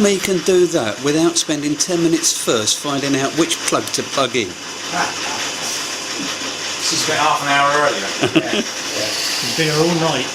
me can do that without spending 10 minutes first finding out which plug to plug in? She's spent half an hour earlier. She's been here all night.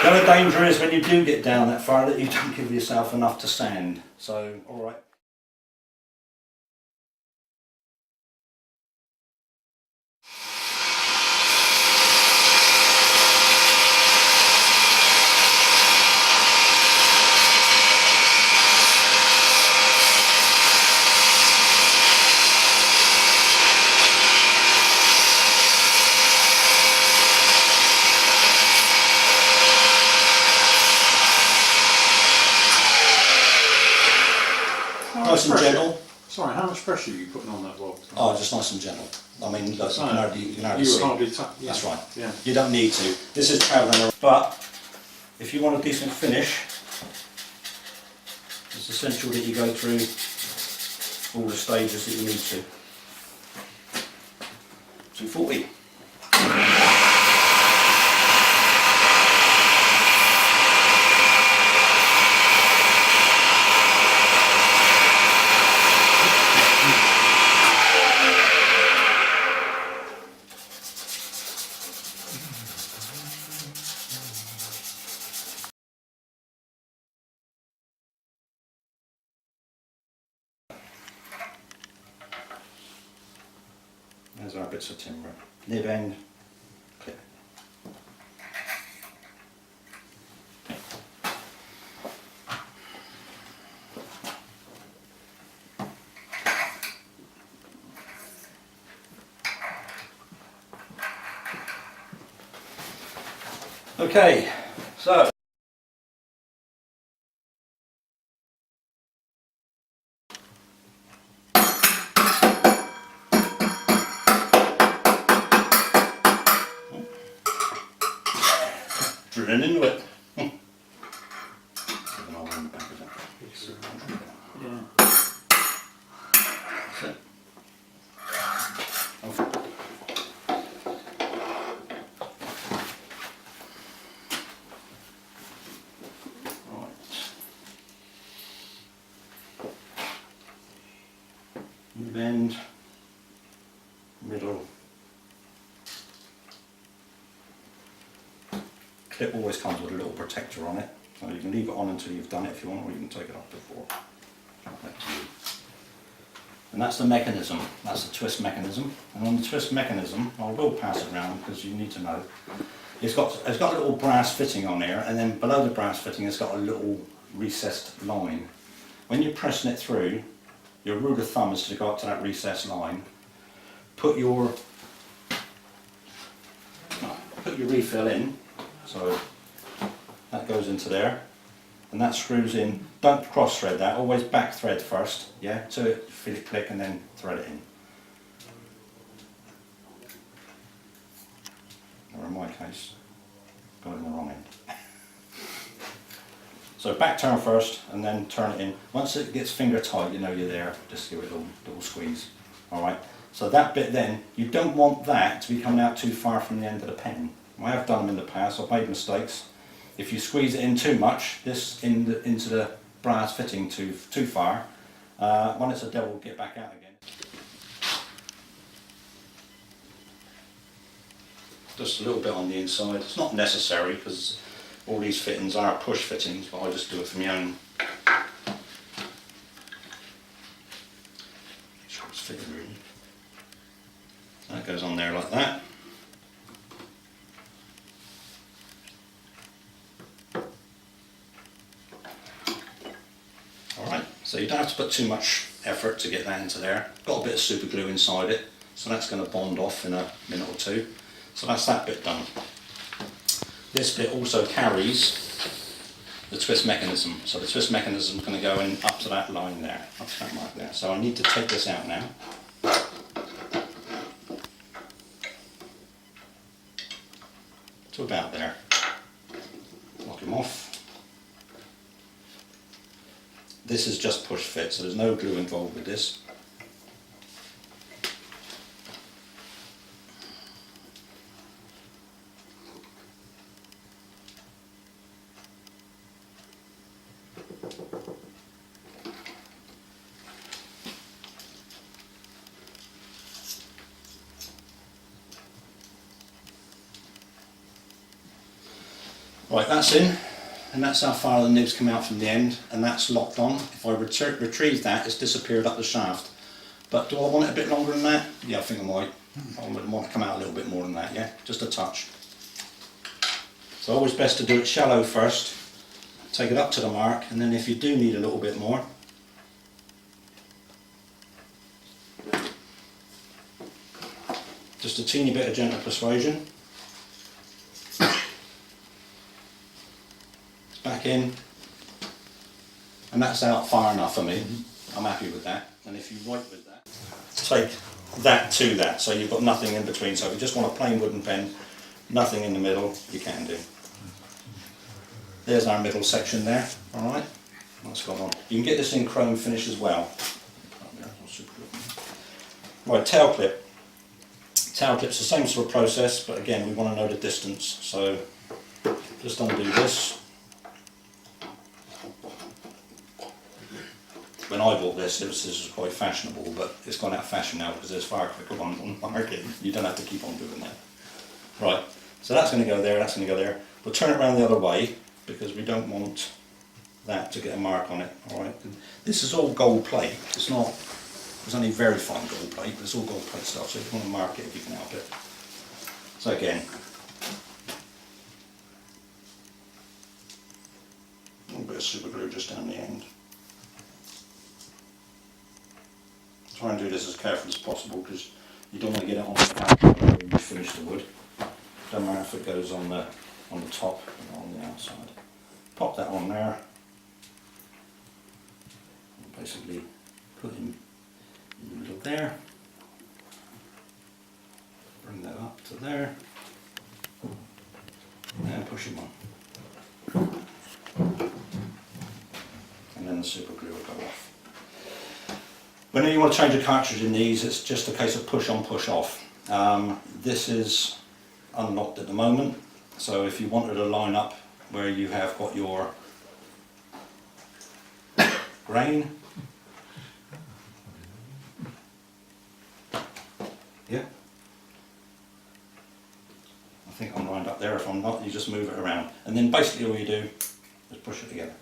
The other danger is when you do get down that far that you don't give yourself enough to sand. So, alright. Nice and gentle. Sorry, how much pressure are you putting on that rod? Oh, just nice and gentle. I mean, look, you can hardly You see. were hardly touching. Yeah. That's right. Yeah. You don't need to. This is travelling around. But if you want a decent finish, it's essential that you go through all the stages that you need to. 240. There's our bits of timber. Nib end, clip. Okay, so drilling into it. Yeah. That's it. Right. Bend, middle. Clip always comes with a little protector on it, so you can leave it on until you've done it if you want, or you can take it off before. Up to you. And that's the mechanism, that's the twist mechanism. And on the twist mechanism, I will pass it around because you need to know. It's got a little brass fitting on there, and then below the brass fitting it's got a little recessed line. When you're pressing it through, your rule of thumb is to go up to that recessed line, put your refill in, so that goes into there, and that screws in. Don't cross thread that, always back thread first, yeah, to it, click and then thread it in. Or in my case, got it in the wrong end. So back turn first and then turn it in. Once it gets finger tight, you know you're there. Just give it a little squeeze. Alright, so that bit then, you don't want that to be coming out too far from the end of the pen. I have done them in the past, I've made mistakes. If you squeeze it in too much, into the brass fitting too far, when it's a devil, get back out again. Just a little bit on the inside. It's not necessary because all these fittings are push fittings, but I just do it for my own. Make sure it's fitted really. That goes on there like that. Alright, so you don't have to put too much effort to get that into there. Got a bit of super glue inside it, so that's going to bond off in a minute or two. So that's that bit done. This bit also carries the twist mechanism. So the twist mechanism is going to go in up to that line there, up to that mark there. So I need to take this out now. To about there. Lock him off. This is just push fit, so there's no glue involved with this. Right, that's in, and that's how far the nibs come out from the end, and that's locked on. If I retrieve that, it's disappeared up the shaft. But do I want it a bit longer than that? Yeah, I think I might. I want to come out a little bit more than that, yeah? Just a touch. So always best to do it shallow first, take it up to the mark, and then if you do need a little bit more, just a teeny bit of gentle persuasion. Back in, and that's out far enough for me. I'm happy with that. And if you write with that, take that to that, so you've got nothing in between. So if you just want a plain wooden pen, nothing in the middle, you can do. There's our middle section there. All right, that's got on. You can get this in chrome finish as well. Right, tail clip. Tail clip's the same sort of process, but again we want to know the distance. So just undo this. When I bought this, this was quite fashionable, but it's gone out of fashion now because there's far quicker ones on the market. You don't have to keep on doing that. Right, so that's going to go there, that's going to go there. We'll turn it around the other way because we don't want that to get a mark on it. Alright, this is all gold plate. It's not, it's only very fine gold plate, but it's all gold plate stuff, so if you want to mark it, if you can help it. So again, a little bit of super glue just down the end. Try and do this as carefully as possible because you don't want to get it on the back when you finish the wood. Don't matter if it goes on the top or on the outside. Pop that on there. Basically put him in the middle there. Bring that up to there. And push him on. And then the super glue will go off. Whenever you want to change a cartridge in these, it's just a case of push on, push off. This is unlocked at the moment, so if you wanted to line up where you have got your grain, yeah, I think I'm lined up there. If I'm not, you just move it around, and then basically all you do is push it together.